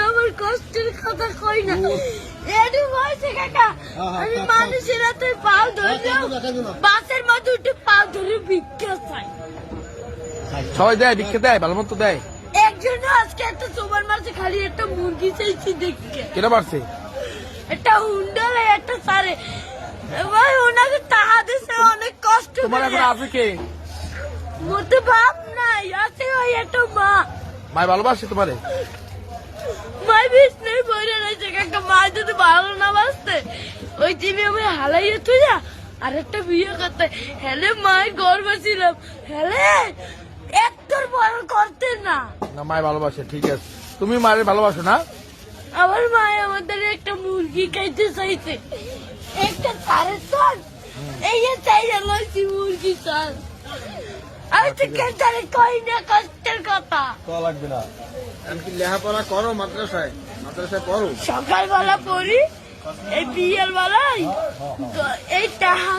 আমার কষ্টের কথা কই না এডি বলছে কাকা আমি মানুষের হাতে পাও ধরলাম বাসের মধ্যে উঠে পাও ধরে ভিক্ষা চাই সবাই দেয় ভিক্ষা দেয় ভালো মতো দেয় একজন আজকে একটা সুপার মার্কেটে খালি একটা মুরগি চাইছি দেখতে কেনা পারছে একটা হুন্ডালে একটা সারে ভাই ওনাকে টাকা দিছে অনেক কষ্ট তোমার এখন আছে কে মোটে বাপ নাই আছে ওই একটা মা মাই ভালোবাসে তোমারে মাই বিষ্ণু বইরে রয়েছে কাকা মা যদি ভালো না বাসতে ওই জিবি আমি হালাইয়ে তুই যা আরেকটা বিয়ে করতে হেলে মায়ের গর্ব ছিলাম হেলে একটার বড় করতে না না মাই ভালোবাসে ঠিক আছে তুমি মায়ের ভালোবাসো না আমার মায় আমাদের একটা মুরগি খাইতে চাইছে একটা সাড়ে চার এই চাই লইছি মুরগি চাল আমি তো কেন্দ্রে কই না কষ্টের কথা লাগবে না এমনকি লেখাপড়া করো মাদ্রাসায় পড়ো সকালবেলা পড়ি এই বিয়ের বেলায় এই টাকা